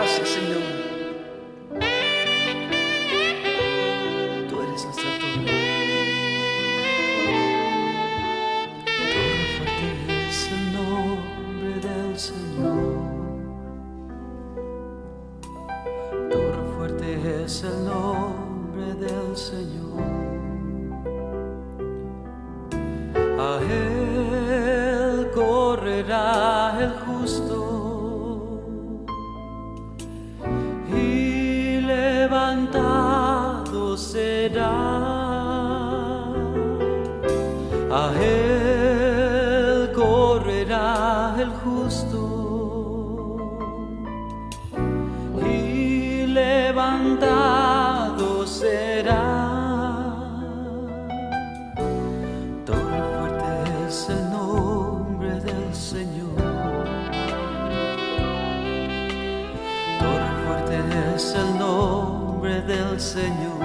Gracias, Señor. Tú eres nuestra torre. Torre fuerte es el nombre del Señor. Torre fuerte es el nombre del Señor. A Él correrá el justo y levantado será. A Él correrá el justo y levantado será. Torre fuerte es el nombre del Señor. Torre fuerte es el nombre del Señor.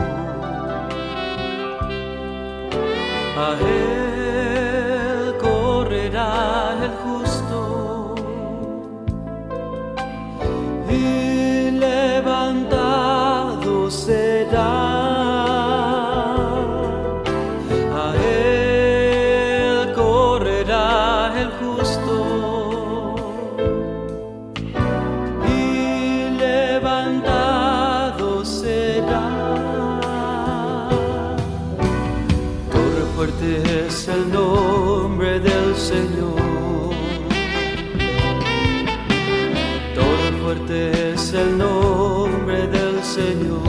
A Él correrá el justo y levantado será. A Él correrá el justo y levantado será. Torre fuerte es el nombre del Señor. Torre fuerte es el nombre del Señor.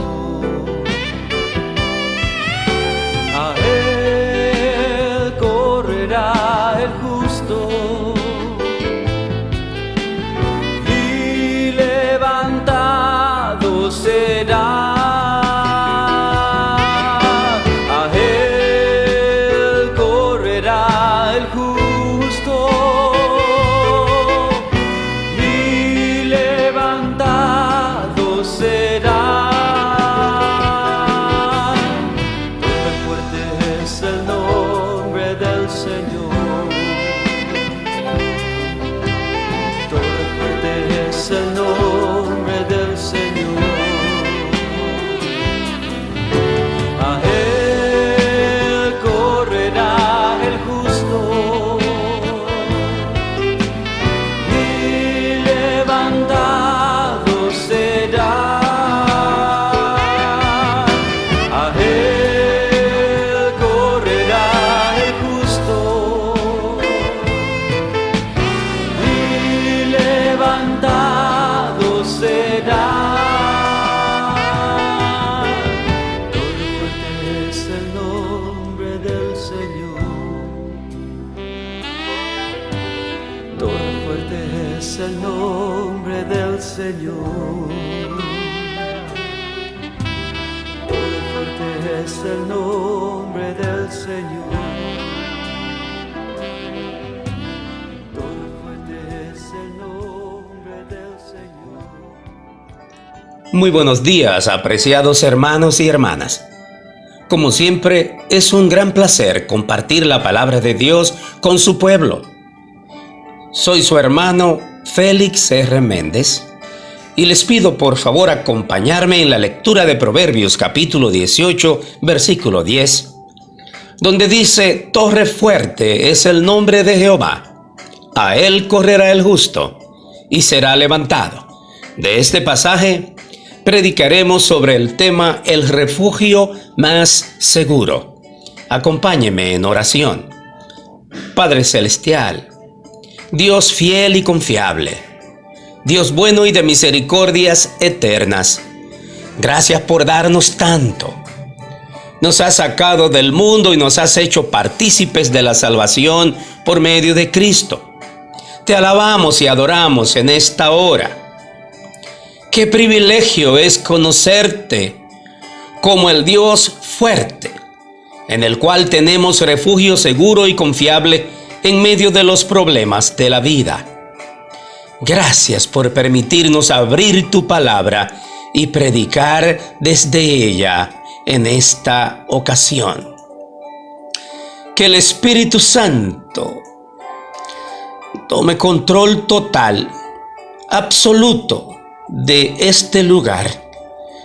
A Él correrá el justo y levantado será. A Él correrá el justo y levantado será. Torre fuerte es el nombre del Señor. Torre fuerte es el nombre del Señor. A Él correrá el justo y levantado será. A Él correrá el justo y levantado será. Torre fuerte es el nombre del Señor. Torre fuerte es el nombre del Señor. Torre fuerte es el nombre del Señor. Torre fuerte es el nombre del Señor. Muy buenos días, apreciados hermanos y hermanas. Como siempre, es un gran placer compartir la palabra de Dios con su pueblo. Soy su hermano Félix R. Méndez y les pido por favor acompañarme en la lectura de Proverbios capítulo 18, versículo 10, donde dice: Torre fuerte es el nombre de Jehová, a Él correrá el justo y será levantado. De este pasaje predicaremos sobre el tema el refugio más seguro. Acompáñeme en oración. Padre celestial, Dios fiel y confiable, Dios bueno y de misericordias eternas, gracias por darnos tanto. Nos has sacado del mundo y nos has hecho partícipes de la salvación por medio de Cristo. Te alabamos y adoramos en esta hora. Qué privilegio es conocerte como el Dios fuerte, en el cual tenemos refugio seguro y confiable en medio de los problemas de la vida. Gracias por permitirnos abrir tu palabra y predicar desde ella en esta ocasión. Que el Espíritu Santo tome control total, absoluto, de este lugar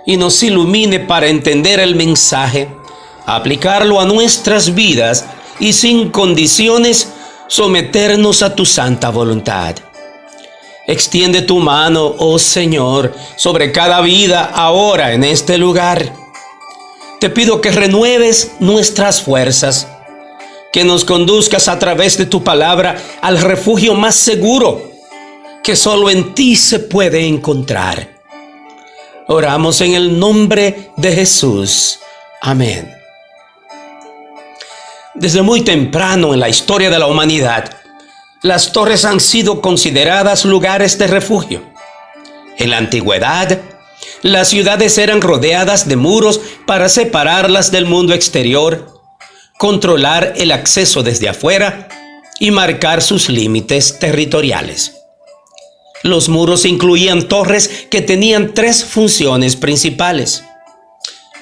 y nos ilumine para entender el mensaje, aplicarlo a nuestras vidas y sin condiciones someternos a tu santa voluntad. Extiende tu mano, oh Señor, sobre cada vida ahora en este lugar. Te pido que renueves nuestras fuerzas, que nos conduzcas a través de tu palabra al refugio más seguro que solo en ti se puede encontrar. Oramos en el nombre de Jesús. Amén. Desde muy temprano en la historia de la humanidad, las torres han sido consideradas lugares de refugio. En la antigüedad, las ciudades eran rodeadas de muros para separarlas del mundo exterior, controlar el acceso desde afuera y marcar sus límites territoriales. Los muros incluían torres que tenían tres funciones principales.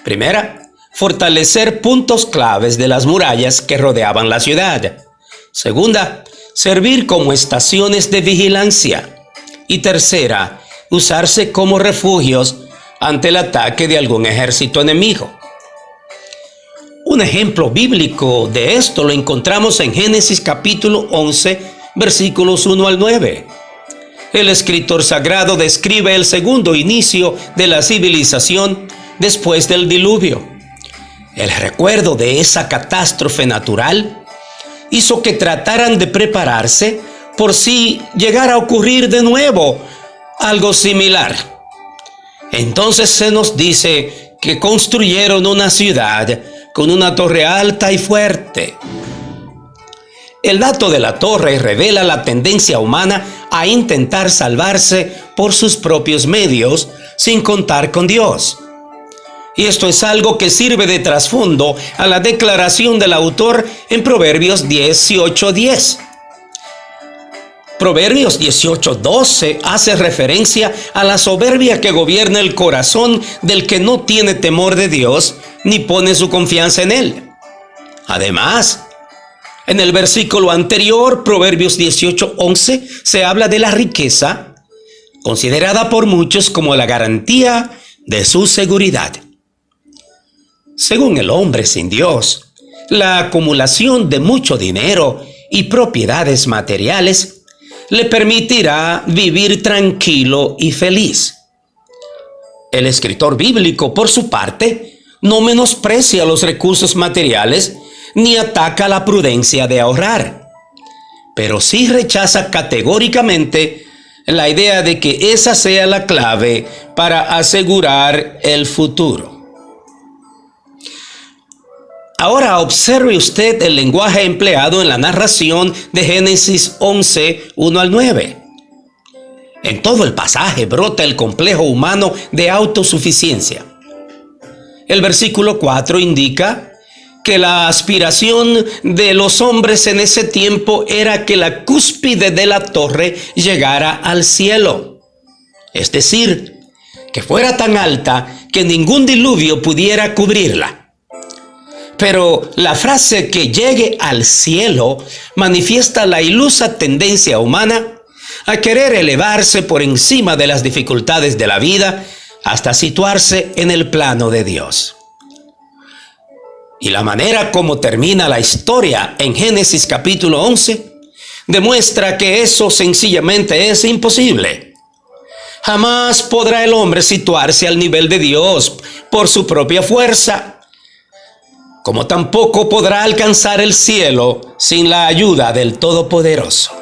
Primera, fortalecer puntos claves de las murallas que rodeaban la ciudad. Segunda, servir como estaciones de vigilancia. Y tercera, usarse como refugios ante el ataque de algún ejército enemigo. Un ejemplo bíblico de esto lo encontramos en Génesis capítulo 11, versículos 1 al 9. El escritor sagrado describe el segundo inicio de la civilización después del diluvio. El recuerdo de esa catástrofe natural hizo que trataran de prepararse por si llegara a ocurrir de nuevo algo similar. Entonces se nos dice que construyeron una ciudad con una torre alta y fuerte. El dato de la torre revela la tendencia humana a intentar salvarse por sus propios medios sin contar con Dios. Y esto es algo que sirve de trasfondo a la declaración del autor en Proverbios 18:10. Proverbios 18:12 hace referencia a la soberbia que gobierna el corazón del que no tiene temor de Dios ni pone su confianza en Él. Además, en el versículo anterior, Proverbios 18:11, se habla de la riqueza, considerada por muchos como la garantía de su seguridad. Según el hombre sin Dios, la acumulación de mucho dinero y propiedades materiales le permitirá vivir tranquilo y feliz. El escritor bíblico, por su parte, no menosprecia los recursos materiales ni ataca la prudencia de ahorrar, pero sí rechaza categóricamente la idea de que esa sea la clave para asegurar el futuro. Ahora observe usted el lenguaje empleado en la narración de Génesis 11, 1 al 9. En todo el pasaje brota el complejo humano de autosuficiencia. El versículo 4 indica que la aspiración de los hombres en ese tiempo era que la cúspide de la torre llegara al cielo. Es decir, que fuera tan alta que ningún diluvio pudiera cubrirla. Pero la frase que llegue al cielo manifiesta la ilusa tendencia humana a querer elevarse por encima de las dificultades de la vida hasta situarse en el plano de Dios. Y la manera como termina la historia en Génesis capítulo 11 demuestra que eso sencillamente es imposible. Jamás podrá el hombre situarse al nivel de Dios por su propia fuerza, como tampoco podrá alcanzar el cielo sin la ayuda del Todopoderoso.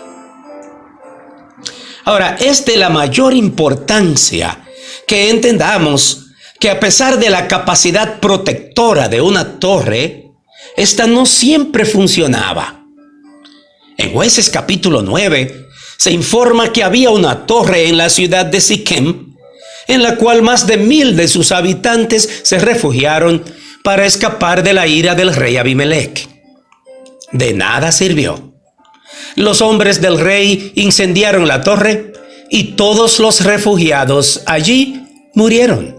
Ahora, es de la mayor importancia que entendamos que a pesar de la capacidad protectora de una torre, esta no siempre funcionaba. En Jueces capítulo 9 se informa que había una torre en la ciudad de Siquem, en la cual más de 1,000 de sus habitantes se refugiaron para escapar de la ira del rey Abimelech. De nada sirvió. Los hombres del rey incendiaron la torre y todos los refugiados allí murieron.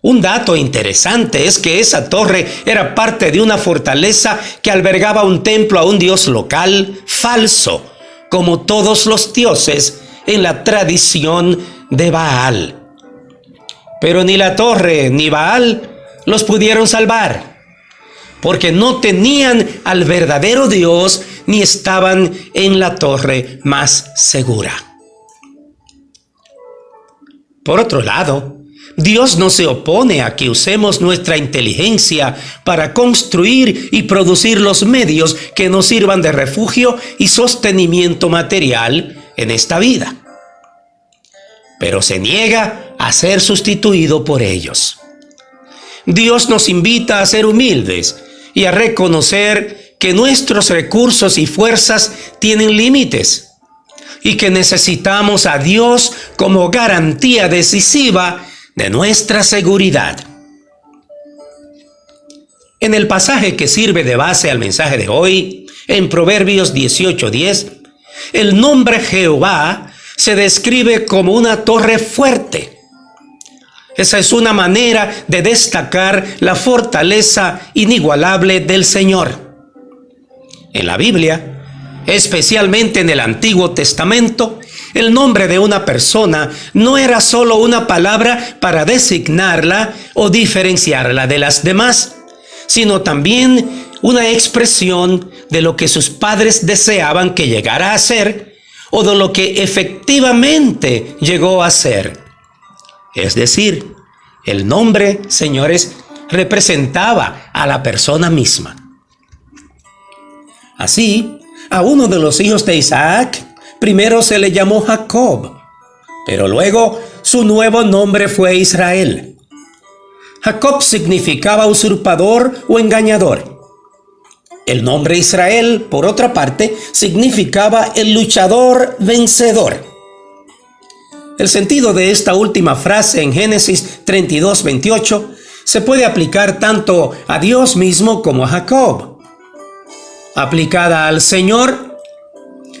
Un dato interesante es que esa torre era parte de una fortaleza que albergaba un templo a un dios local falso, como todos los dioses en la tradición de Baal. Pero ni la torre ni Baal los pudieron salvar, porque no tenían al verdadero Dios ni estaban en la torre más segura. Por otro lado, Dios no se opone a que usemos nuestra inteligencia para construir y producir los medios que nos sirvan de refugio y sostenimiento material en esta vida, pero se niega a ser sustituido por ellos. Dios nos invita a ser humildes y a reconocer que nuestros recursos y fuerzas tienen límites y que necesitamos a Dios como garantía decisiva de nuestra seguridad. En el pasaje que sirve de base al mensaje de hoy, en Proverbios 18:10, el nombre Jehová se describe como una torre fuerte. Esa es una manera de destacar la fortaleza inigualable del Señor. En la Biblia, especialmente en el Antiguo Testamento, el nombre de una persona no era solo una palabra para designarla o diferenciarla de las demás, sino también una expresión de lo que sus padres deseaban que llegara a ser o de lo que efectivamente llegó a ser. Es decir, el nombre, señores, representaba a la persona misma. Así, a uno de los hijos de Isaac primero se le llamó Jacob, pero luego su nuevo nombre fue Israel. Jacob significaba usurpador o engañador. El nombre Israel, por otra parte, significaba el luchador vencedor. El sentido de esta última frase en Génesis 32:28 se puede aplicar tanto a Dios mismo como a Jacob. Aplicada al Señor,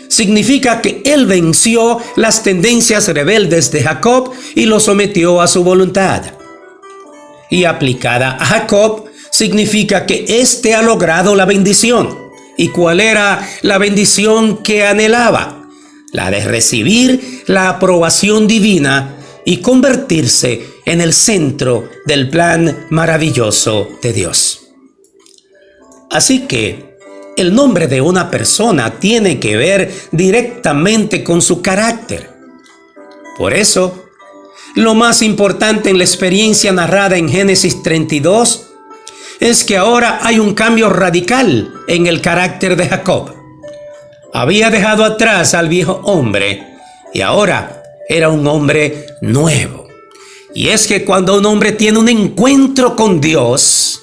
significa que Él venció las tendencias rebeldes de Jacob y lo sometió a su voluntad. Y aplicada a Jacob, significa que éste ha logrado la bendición. ¿Y cuál era la bendición que anhelaba? La de recibir la aprobación divina y convertirse en el centro del plan maravilloso de Dios. Así que el nombre de una persona tiene que ver directamente con su carácter. Por eso, lo más importante en la experiencia narrada en Génesis 32 es que ahora hay un cambio radical en el carácter de Jacob. Había dejado atrás al viejo hombre y ahora era un hombre nuevo. Y es que cuando un hombre tiene un encuentro con Dios,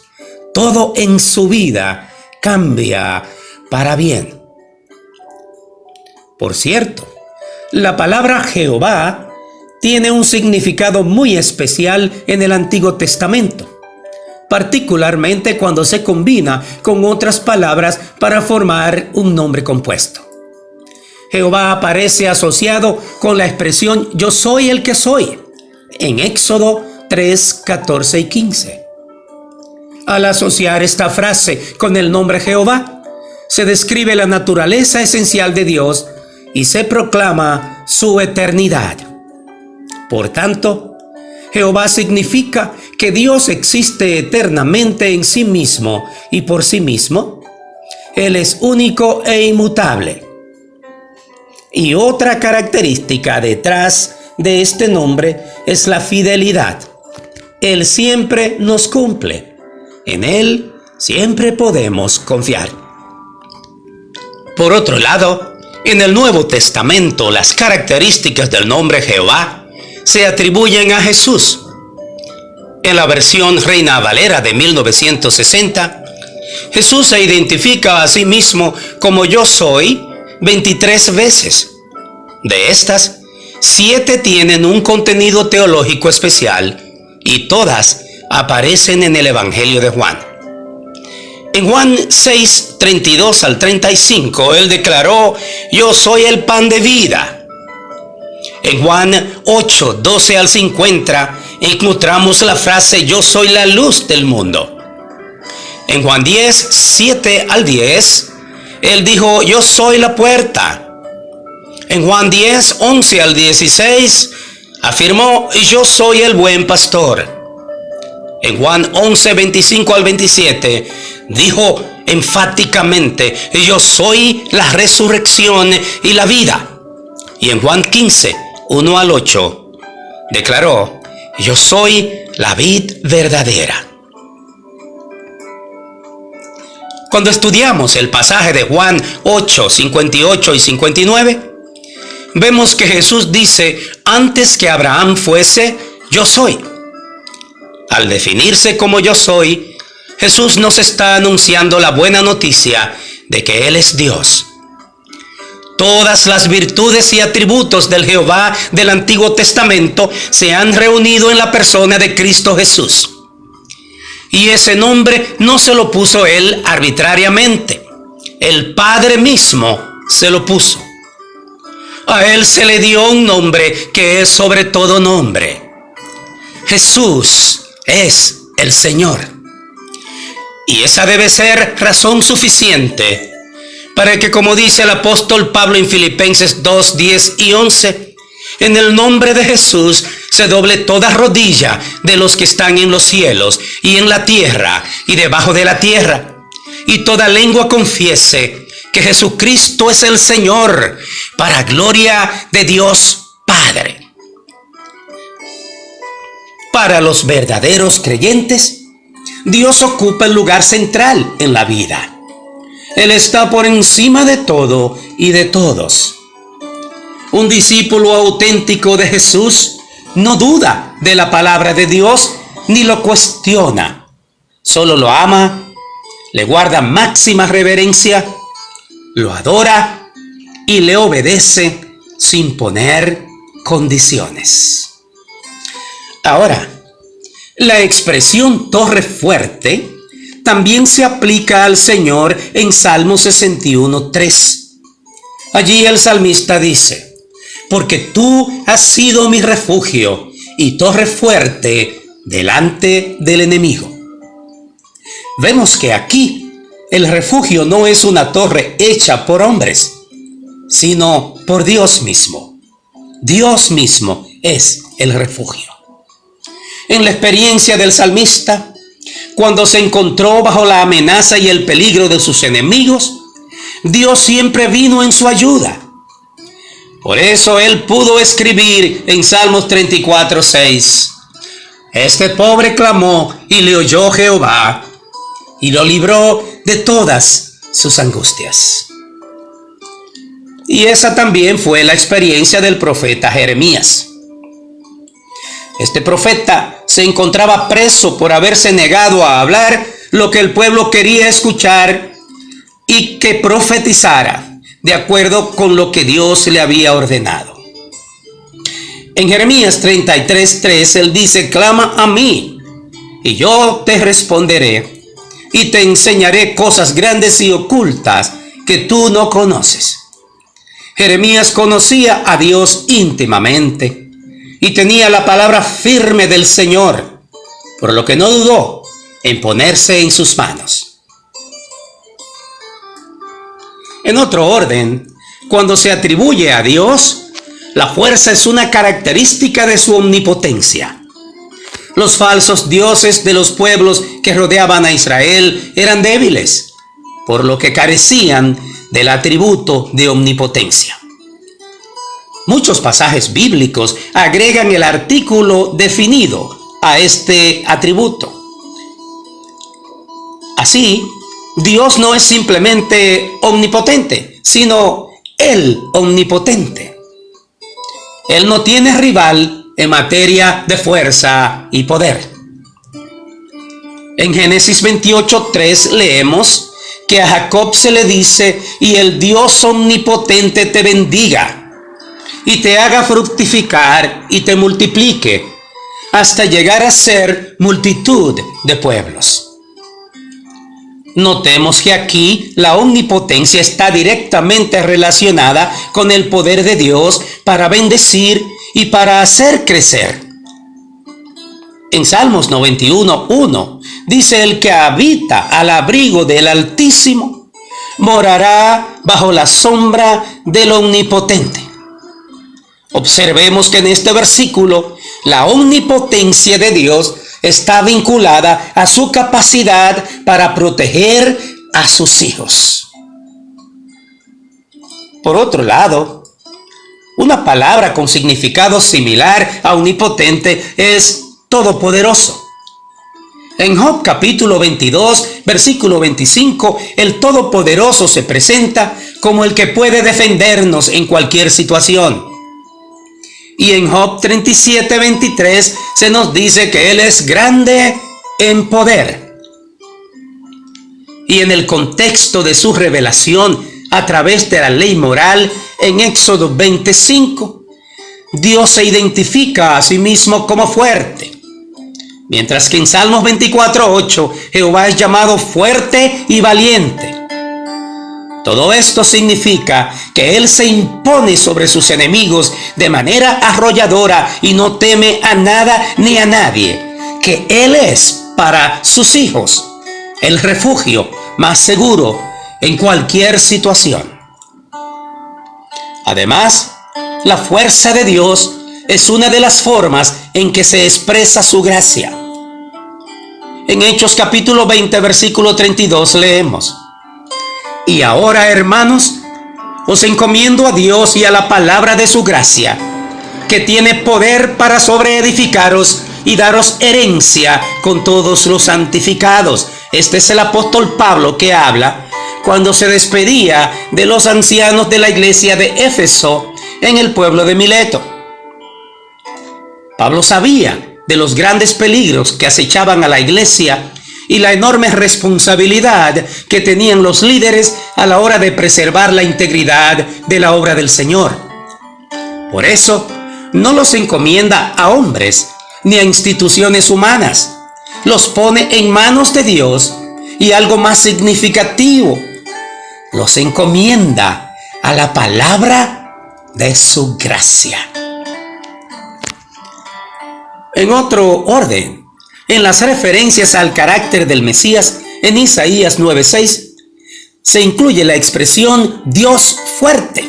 todo en su vida cambia para bien. Por cierto, la palabra Jehová tiene un significado muy especial en el Antiguo Testamento, particularmente cuando se combina con otras palabras para formar un nombre compuesto. Jehová aparece asociado con la expresión yo soy el que soy, en Éxodo 3, 14 y 15. Al asociar esta frase con el nombre Jehová, se describe la naturaleza esencial de Dios y se proclama su eternidad. Por tanto, Jehová significa que Dios existe eternamente en sí mismo y por sí mismo. Él es único e inmutable. Y otra característica detrás de este nombre es la fidelidad. Él siempre nos cumple. En Él siempre podemos confiar. Por otro lado, en el Nuevo Testamento, las características del nombre Jehová se atribuyen a Jesús. En la versión Reina Valera de 1960, Jesús se identifica a sí mismo como yo soy 23 veces. De estas, 7 tienen un contenido teológico especial y todas aparecen en el Evangelio de Juan. En Juan 6, 32 al 35, Él declaró, yo soy el pan de vida. En Juan 8, 12 al 50, encontramos la frase, yo soy la luz del mundo. En Juan 10, 7 al 10, Él dijo, yo soy la puerta. En Juan 10, 11 al 16, afirmó: yo soy el buen pastor. En Juan 11, 25 al 27, dijo enfáticamente: yo soy la resurrección y la vida. Y en Juan 15, 1 al 8, declaró: yo soy la vid verdadera. Cuando estudiamos el pasaje de Juan 8, 58 y 59, vemos que Jesús dice: antes que Abraham fuese, yo soy. Al definirse como yo soy, Jesús nos está anunciando la buena noticia de que Él es Dios. Todas las virtudes y atributos del Jehová del Antiguo Testamento se han reunido en la persona de Cristo Jesús. Y ese nombre no se lo puso Él arbitrariamente. El Padre mismo se lo puso. A Él se le dio un nombre que es sobre todo nombre. Jesús es el Señor. Y esa debe ser razón suficiente para que, como dice el apóstol Pablo en Filipenses 2, 10 y 11, en el nombre de Jesús se doble toda rodilla de los que están en los cielos y en la tierra y debajo de la tierra, y toda lengua confiese que Jesucristo es el Señor, para gloria de Dios Padre. Para los verdaderos creyentes, Dios ocupa el lugar central en la vida. Él está por encima de todo y de todos. Un discípulo auténtico de Jesús no duda de la palabra de Dios ni lo cuestiona. Solo lo ama, le guarda máxima reverencia, lo adora y le obedece sin poner condiciones. Ahora, la expresión torre fuerte también se aplica al Señor en Salmo 61:3. Allí el salmista dice: porque tú has sido mi refugio y torre fuerte delante del enemigo. Vemos que aquí el refugio no es una torre hecha por hombres, sino por Dios mismo. Dios mismo es el refugio. En la experiencia del salmista, cuando se encontró bajo la amenaza y el peligro de sus enemigos, Dios siempre vino en su ayuda. Por eso él pudo escribir en Salmos 34:6: este pobre clamó y le oyó Jehová, y lo libró de todas sus angustias. Y esa también fue la experiencia del profeta Jeremías. Este profeta se encontraba preso por haberse negado a hablar lo que el pueblo quería escuchar y que profetizara de acuerdo con lo que Dios le había ordenado. En Jeremías 33:3 él dice: clama a mí y yo te responderé y te enseñaré cosas grandes y ocultas que tú no conoces. Jeremías conocía a Dios íntimamente y tenía la palabra firme del Señor, por lo que no dudó en ponerse en sus manos. En otro orden, cuando se atribuye a Dios, la fuerza es una característica de su omnipotencia. Los falsos dioses de los pueblos que rodeaban a Israel eran débiles, por lo que carecían del atributo de omnipotencia. Muchos pasajes bíblicos agregan el artículo definido a este atributo. Así, Dios no es simplemente omnipotente, sino el omnipotente. Él no tiene rival en materia de fuerza y poder. En Génesis 28:3 leemos que a Jacob se le dice: y el Dios omnipotente te bendiga y te haga fructificar y te multiplique hasta llegar a ser multitud de pueblos. Notemos que aquí la omnipotencia está directamente relacionada con el poder de Dios para bendecir y para hacer crecer. En Salmos 91:1 dice: el que habita al abrigo del Altísimo morará bajo la sombra del Omnipotente. Observemos que en este versículo la omnipotencia de Dios está vinculada a su capacidad para proteger a sus hijos. Por otro lado, una palabra con significado similar a omnipotente es todopoderoso. En Job capítulo 22, versículo 25, el Todopoderoso se presenta como el que puede defendernos en cualquier situación. Y en Job 37, 23 se nos dice que Él es grande en poder. Y en el contexto de su revelación a través de la ley moral, en Éxodo 25, Dios se identifica a sí mismo como fuerte. Mientras que en Salmos 24:8, Jehová es llamado fuerte y valiente. Todo esto significa que Él se impone sobre sus enemigos de manera arrolladora y no teme a nada ni a nadie, que Él es para sus hijos el refugio más seguro en cualquier situación. Además, la fuerza de Dios es una de las formas en que se expresa su gracia. En Hechos capítulo 20, versículo 32 leemos: Y ahora, hermanos, os encomiendo a Dios y a la palabra de su gracia, que tiene poder para sobreedificaros y daros herencia con todos los santificados. Este es el apóstol Pablo que habla cuando se despedía de los ancianos de la iglesia de Éfeso en el pueblo de Mileto. Pablo sabía de los grandes peligros que acechaban a la iglesia y la enorme responsabilidad que tenían los líderes a la hora de preservar la integridad de la obra del Señor. Por eso, no los encomienda a hombres ni a instituciones humanas. Los pone en manos de Dios y, algo más significativo, los encomienda a la palabra de su gracia. En otro orden, en las referencias al carácter del Mesías, en Isaías 9:6, se incluye la expresión Dios fuerte.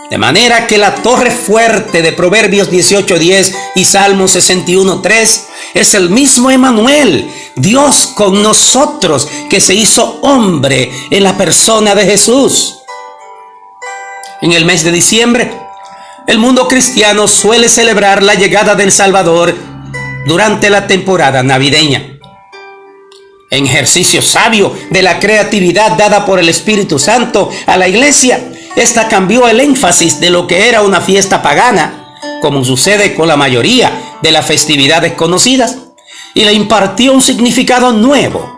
De manera que la torre fuerte de Proverbios 18:10 y Salmo 61:3 es el mismo Emmanuel, Dios con nosotros, que se hizo hombre en la persona de Jesús. En el mes de diciembre, el mundo cristiano suele celebrar la llegada del Salvador durante la temporada navideña. En ejercicio sabio de la creatividad dada por el Espíritu Santo a la iglesia, esta cambió el énfasis de lo que era una fiesta pagana, como sucede con la mayoría de las festividades conocidas, y le impartió un significado nuevo.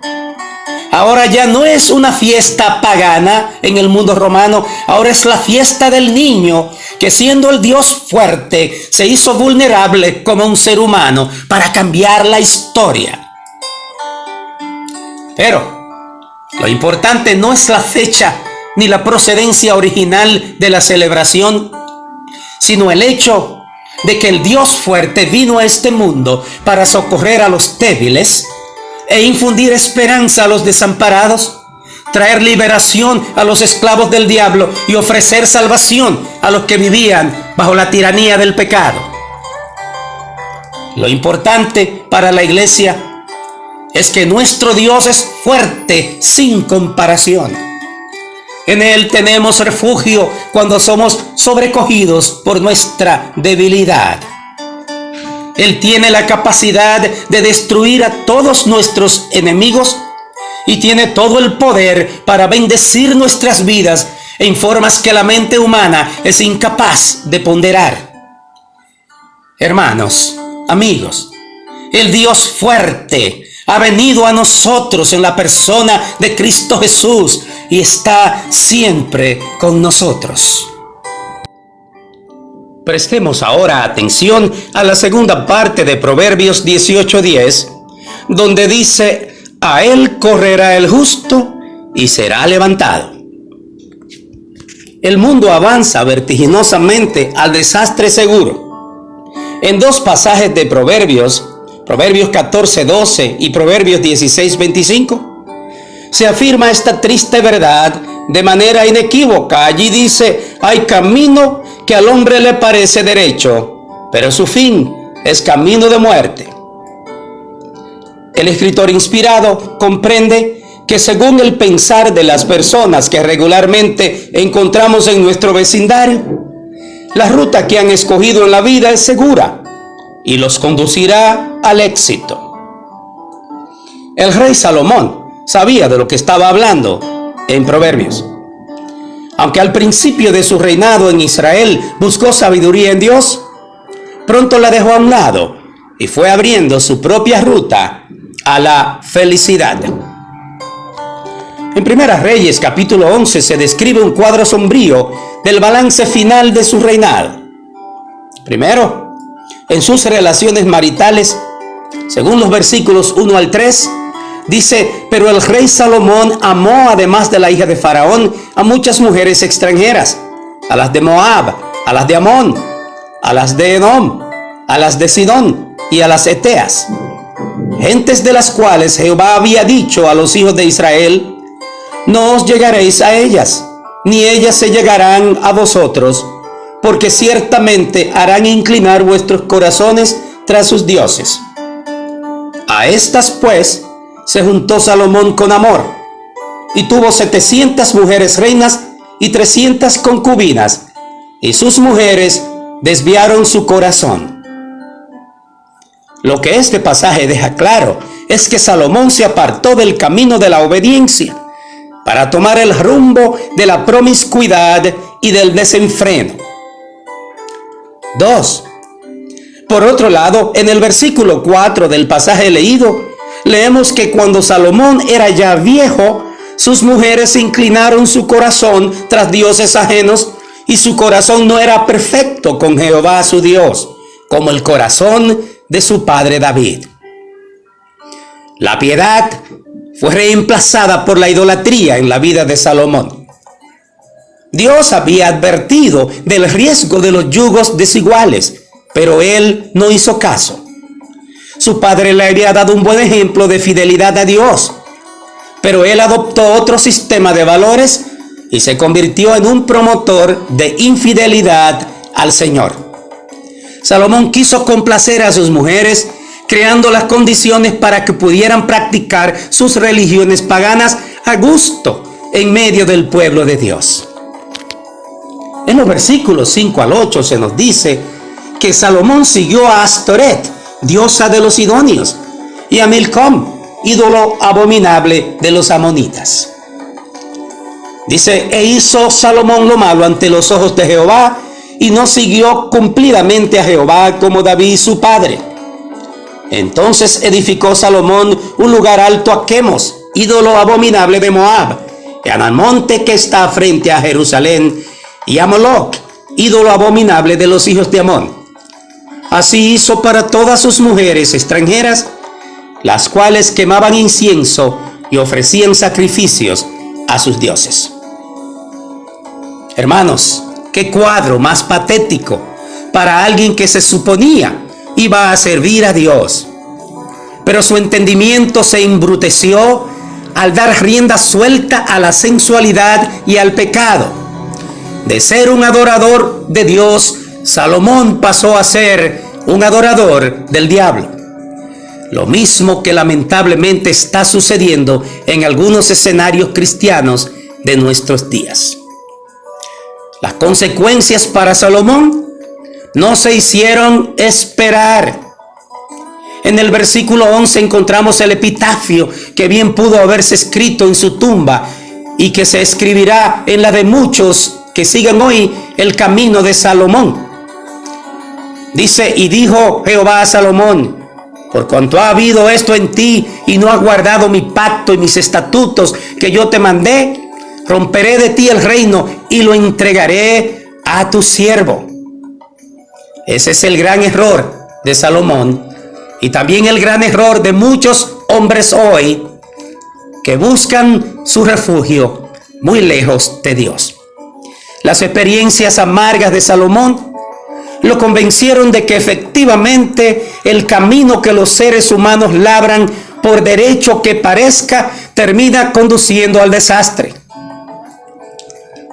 Ahora ya no es una fiesta pagana en el mundo romano, ahora es la fiesta del niño, que siendo el Dios fuerte, se hizo vulnerable como un ser humano para cambiar la historia. Pero lo importante no es la fecha ni la procedencia original de la celebración, sino el hecho de que el Dios fuerte vino a este mundo para socorrer a los débiles e infundir esperanza a los desamparados, traer liberación a los esclavos del diablo y ofrecer salvación a los que vivían bajo la tiranía del pecado. Lo importante para la iglesia es que nuestro Dios es fuerte sin comparación. En Él tenemos refugio cuando somos sobrecogidos por nuestra debilidad. Él tiene la capacidad de destruir a todos nuestros enemigos y tiene todo el poder para bendecir nuestras vidas en formas que la mente humana es incapaz de ponderar. Hermanos, amigos, el Dios fuerte ha venido a nosotros en la persona de Cristo Jesús y está siempre con nosotros. Prestemos ahora atención a la segunda parte de Proverbios 18:10, donde dice: a él correrá el justo y será levantado. El mundo avanza vertiginosamente al desastre seguro. En dos pasajes de Proverbios 14:12 y Proverbios 16:25, se afirma esta triste verdad de manera inequívoca. Allí dice: hay camino que al hombre le parece derecho, pero su fin es camino de muerte. El escritor inspirado comprende que según el pensar de las personas que regularmente encontramos en nuestro vecindario, la ruta que han escogido en la vida es segura y los conducirá al éxito. El rey Salomón sabía de lo que estaba hablando en Proverbios. Aunque al principio de su reinado en Israel buscó sabiduría en Dios, pronto la dejó a un lado y fue abriendo su propia ruta a la felicidad. En Primera Reyes, capítulo 11, se describe un cuadro sombrío del balance final de su reinado. Primero, en sus relaciones maritales, según los versículos 1 al 3, dice: pero el rey Salomón amó, además de la hija de Faraón, a muchas mujeres extranjeras, a las de Moab, a las de Amón, a las de Edom, a las de Sidón y a las Eteas, gentes de las cuales Jehová había dicho a los hijos de Israel: no os llegaréis a ellas, ni ellas se llegarán a vosotros, porque ciertamente harán inclinar vuestros corazones tras sus dioses. A estas pues se juntó Salomón con amor, y tuvo 700 mujeres reinas y 300 concubinas, y sus mujeres desviaron su corazón. Lo que este pasaje deja claro es que Salomón se apartó del camino de la obediencia para tomar el rumbo de la promiscuidad y del desenfreno. 2. Por otro lado, en el versículo 4 del pasaje leído, leemos que cuando Salomón era ya viejo, sus mujeres inclinaron su corazón tras dioses ajenos, y su corazón no era perfecto con Jehová su Dios, como el corazón de su padre David. La piedad fue reemplazada por la idolatría en la vida de Salomón. Dios había advertido del riesgo de los yugos desiguales, pero él no hizo caso. Su padre le había dado un buen ejemplo de fidelidad a Dios, pero él adoptó otro sistema de valores y se convirtió en un promotor de infidelidad al Señor. Salomón quiso complacer a sus mujeres, creando las condiciones para que pudieran practicar sus religiones paganas a gusto en medio del pueblo de Dios. En los versículos 5 al 8 se nos dice que Salomón siguió a Astoret, diosa de los sidonios, y a Milcom, ídolo abominable de los amonitas. Dice: e hizo Salomón lo malo ante los ojos de Jehová, y no siguió cumplidamente a Jehová como David su padre. Entonces edificó Salomón un lugar alto a Quemos, ídolo abominable de Moab, y al monte que está frente a Jerusalén, y a Moloc, ídolo abominable de los hijos de Amón. Así hizo para todas sus mujeres extranjeras, las cuales quemaban incienso y ofrecían sacrificios a sus dioses. Hermanos, qué cuadro más patético para alguien que se suponía iba a servir a Dios, pero su entendimiento se embruteció al dar rienda suelta a la sensualidad y al pecado. De ser un adorador de Dios, Salomón pasó a ser un adorador del diablo. Lo mismo que lamentablemente está sucediendo en algunos escenarios cristianos de nuestros días. Las consecuencias para Salomón no se hicieron esperar. En el versículo 11 encontramos el epitafio que bien pudo haberse escrito en su tumba y que se escribirá en la de muchos que siguen hoy el camino de Salomón. Dice: y dijo Jehová a Salomón: por cuanto ha habido esto en ti y no has guardado mi pacto y mis estatutos que yo te mandé, romperé de ti el reino y lo entregaré a tu siervo. Ese es el gran error de Salomón y también el gran error de muchos hombres hoy que buscan su refugio muy lejos de Dios. Las experiencias amargas de Salomón lo convencieron de que efectivamente el camino que los seres humanos labran, por derecho que parezca, termina conduciendo al desastre.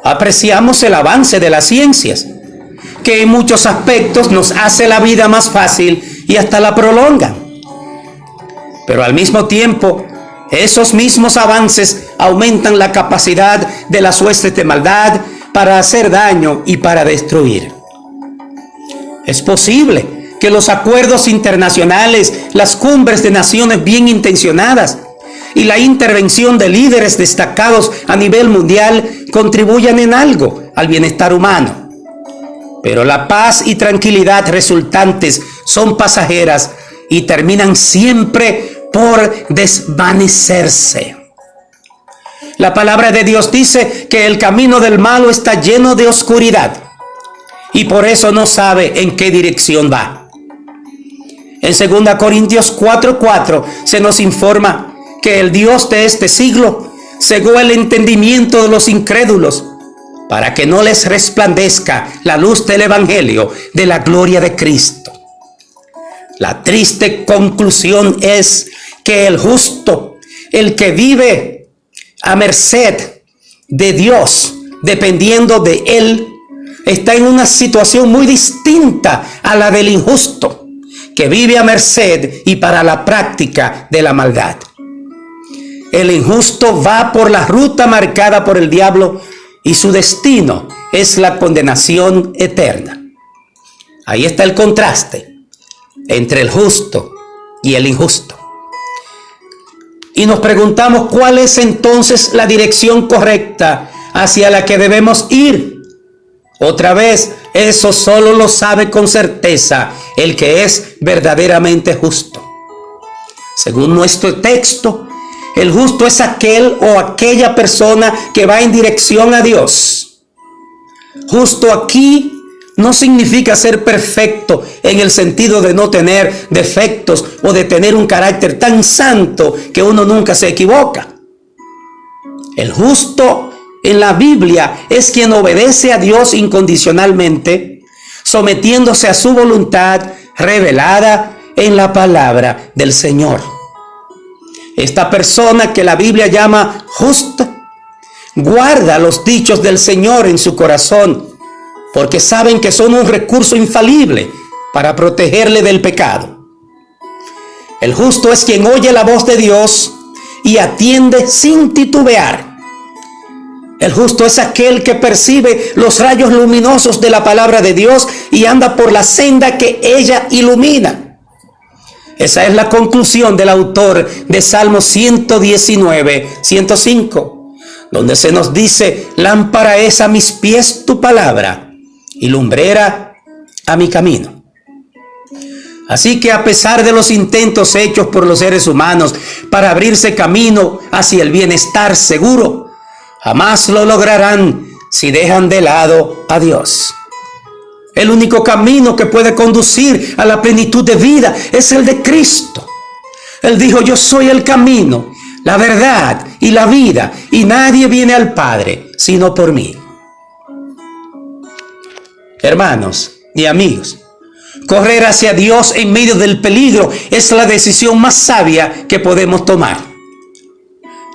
Apreciamos el avance de las ciencias, que en muchos aspectos nos hace la vida más fácil y hasta la prolongan. Pero al mismo tiempo, esos mismos avances aumentan la capacidad de las huestes de maldad para hacer daño y para destruir. Es posible que los acuerdos internacionales, las cumbres de naciones bien intencionadas y la intervención de líderes destacados a nivel mundial contribuyan en algo al bienestar humano. Pero la paz y tranquilidad resultantes son pasajeras y terminan siempre por desvanecerse. La palabra de Dios dice que el camino del malo está lleno de oscuridad y por eso no sabe en qué dirección va. En 2 Corintios 4:4 se nos informa que el Dios de este siglo cegó el entendimiento de los incrédulos para que no les resplandezca la luz del Evangelio de la gloria de Cristo. La triste conclusión es que el justo, el que vive a merced de Dios, dependiendo de Él, está en una situación muy distinta a la del injusto, que vive a merced y para la práctica de la maldad. El injusto va por la ruta marcada por el diablo y su destino es la condenación eterna. Ahí está el contraste entre el justo y el injusto. Y nos preguntamos cuál es entonces la dirección correcta hacia la que debemos ir. Otra vez, eso solo lo sabe con certeza el que es verdaderamente justo. Según nuestro texto, el justo es aquel o aquella persona que va en dirección a Dios. Justo aquí no significa ser perfecto en el sentido de no tener defectos o de tener un carácter tan santo que uno nunca se equivoca. El justo en la Biblia es quien obedece a Dios incondicionalmente, sometiéndose a su voluntad revelada en la palabra del Señor. Esta persona que la Biblia llama justa, guarda los dichos del Señor en su corazón, porque saben que son un recurso infalible para protegerle del pecado. El justo es quien oye la voz de Dios y atiende sin titubear. El justo es aquel que percibe los rayos luminosos de la palabra de Dios y anda por la senda que ella ilumina. Esa es la conclusión del autor de Salmo 119, 105, donde se nos dice: lámpara es a mis pies tu palabra y lumbrera a mi camino. Así que a pesar de los intentos hechos por los seres humanos para abrirse camino hacia el bienestar seguro, jamás lo lograrán si dejan de lado a Dios. El único camino que puede conducir a la plenitud de vida es el de Cristo. Él dijo: yo soy el camino, la verdad y la vida, y nadie viene al Padre sino por mí. Hermanos y amigos, correr hacia Dios en medio del peligro es la decisión más sabia que podemos tomar.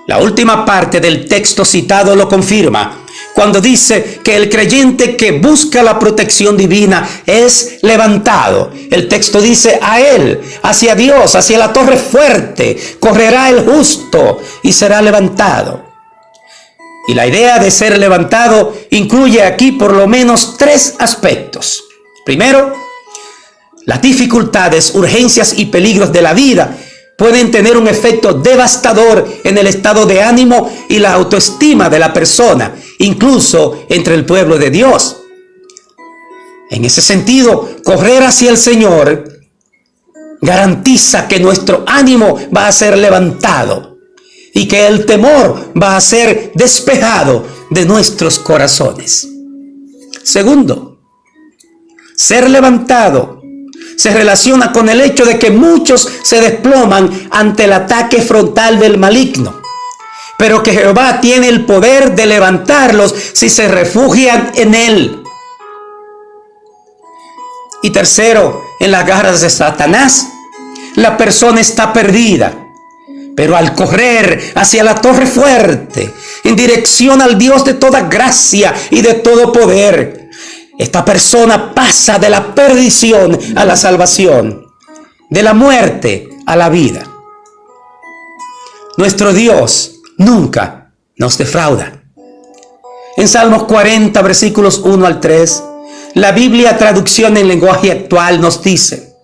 La última parte del texto citado lo confirma, cuando dice que el creyente que busca la protección divina es levantado. El texto dice: a Él, hacia Dios, hacia la torre fuerte, correrá el justo y será levantado. Y la idea de ser levantado incluye aquí por lo menos 3 aspectos. Primero, las dificultades, urgencias y peligros de la vida pueden tener un efecto devastador en el estado de ánimo y la autoestima de la persona, incluso entre el pueblo de Dios. En ese sentido, correr hacia el Señor garantiza que nuestro ánimo va a ser levantado y que el temor va a ser despejado de nuestros corazones. Segundo, ser levantado se relaciona con el hecho de que muchos se desploman ante el ataque frontal del maligno, pero que Jehová tiene el poder de levantarlos si se refugian en Él. Y tercero, en las garras de Satanás, la persona está perdida, pero al correr hacia la torre fuerte, en dirección al Dios de toda gracia y de todo poder, esta persona pasa de la perdición a la salvación, de la muerte a la vida. Nuestro Dios nunca nos defrauda. En Salmos 40, versículos 1 al 3, la Biblia traducción en lenguaje actual nos dice: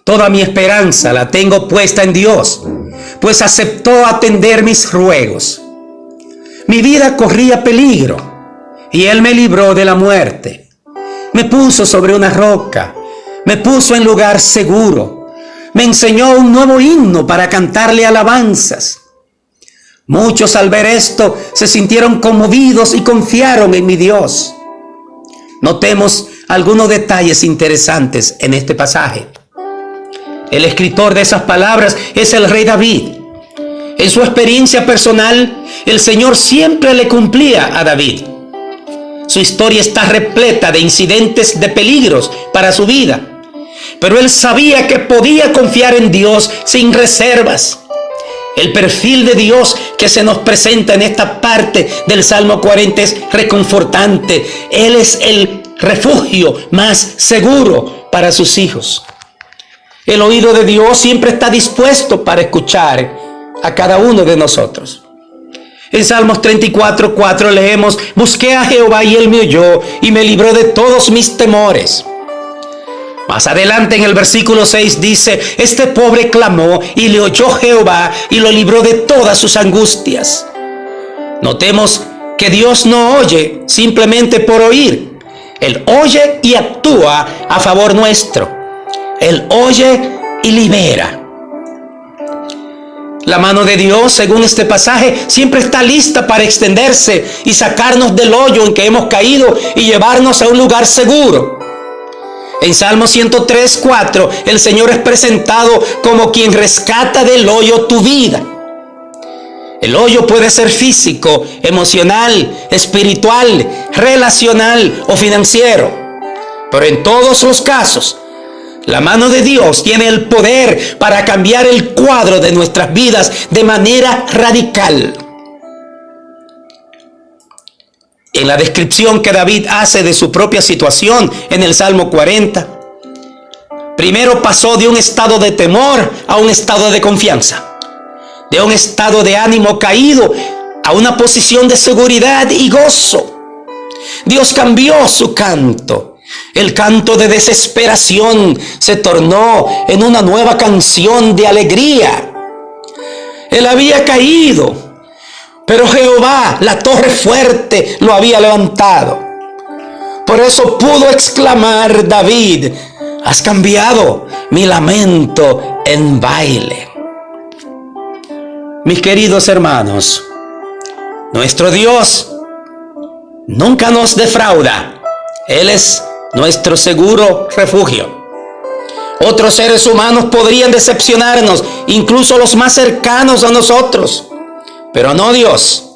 toda mi esperanza la tengo puesta en Dios, pues aceptó atender mis ruegos. Mi vida corría peligro, y Él me libró de la muerte. Me puso sobre una roca, me puso en lugar seguro, me enseñó un nuevo himno para cantarle alabanzas. Muchos al ver esto se sintieron conmovidos y confiaron en mi Dios. Notemos algunos detalles interesantes en este pasaje. El escritor de esas palabras es el rey David. En su experiencia personal, el Señor siempre le cumplía a David. Su historia está repleta de incidentes de peligros para su vida, pero él sabía que podía confiar en Dios sin reservas. El perfil de Dios que se nos presenta en esta parte del Salmo 40 es reconfortante. Él es el refugio más seguro para sus hijos. El oído de Dios siempre está dispuesto para escuchar a cada uno de nosotros. En Salmos 34:4 leemos: busqué a Jehová y Él me oyó y me libró de todos mis temores. Más adelante en el versículo 6 dice: este pobre clamó y le oyó Jehová y lo libró de todas sus angustias. Notemos que Dios no oye simplemente por oír. Él oye y actúa a favor nuestro. Él oye y libera. La mano de Dios, según este pasaje, siempre está lista para extenderse y sacarnos del hoyo en que hemos caído y llevarnos a un lugar seguro. En Salmo 103:4, el Señor es presentado como quien rescata del hoyo tu vida. El hoyo puede ser físico, emocional, espiritual, relacional o financiero. Pero en todos los casos, la mano de Dios tiene el poder para cambiar el cuadro de nuestras vidas de manera radical. En la descripción que David hace de su propia situación en el Salmo 40, primero pasó de un estado de temor a un estado de confianza, de un estado de ánimo caído a una posición de seguridad y gozo. Dios cambió su canto. El canto de desesperación se tornó en una nueva canción de alegría. Él había caído, pero Jehová, la torre fuerte, lo había levantado. Por eso pudo exclamar David: has cambiado mi lamento en baile. Mis queridos hermanos, nuestro Dios nunca nos defrauda. Él es nuestro seguro refugio. Otros seres humanos podrían decepcionarnos, incluso los más cercanos a nosotros, pero no Dios.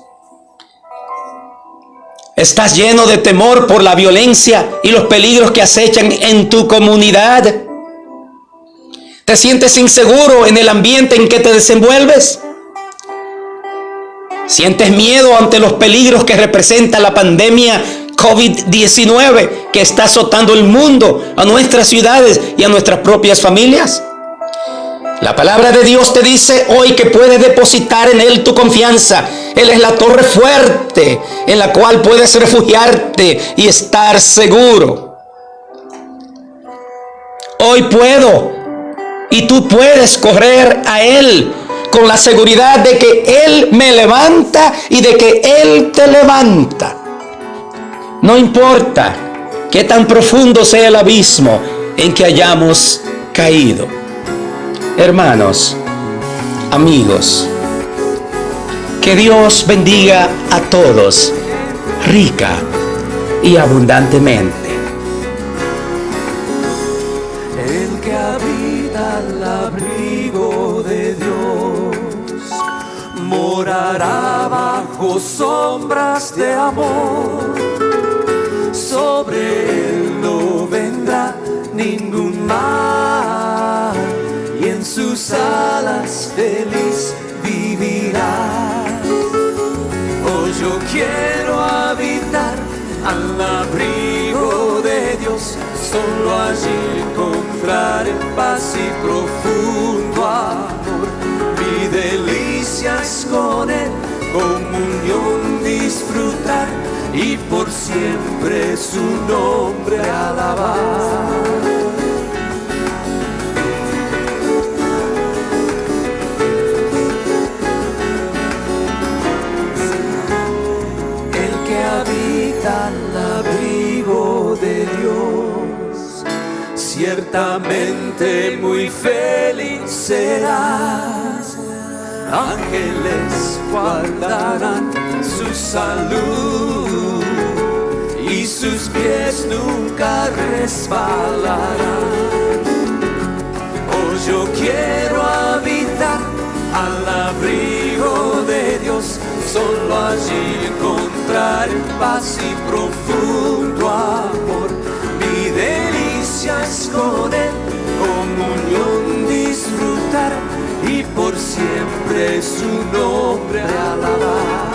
¿Estás lleno de temor por la violencia y los peligros que acechan en tu comunidad? ¿Te sientes inseguro en el ambiente en que te desenvuelves? ¿Sientes miedo ante los peligros que representa la pandemia COVID-19 que está azotando el mundo, a nuestras ciudades y a nuestras propias familias? La palabra de Dios te dice hoy que puedes depositar en Él tu confianza. Él es la torre fuerte en la cual puedes refugiarte y estar seguro. Hoy puedo y tú puedes correr a Él con la seguridad de que Él me levanta y de que Él te levanta. No importa qué tan profundo sea el abismo en que hayamos caído. Hermanos, amigos, que Dios bendiga a todos, rica y abundantemente. El que habita al abrigo de Dios morará bajo sombras de amor. Sobre él no vendrá ningún mal y en sus alas feliz vivirá. Oh, yo quiero habitar al abrigo solo allí encontraré paz y profundo amor. Mi delicia es con Él, comunión disfrutar y por siempre su nombre alabar. Habita al abrigo de Dios, ciertamente muy feliz serás. Ángeles guardarán su salud y sus pies nunca resbalarán. Oh, yo quiero habitar al abrigo de Dios, solo allí encontrar paz y profundo amor. Mi delicia es con Él, comunión disfrutar y por siempre su nombre alabar.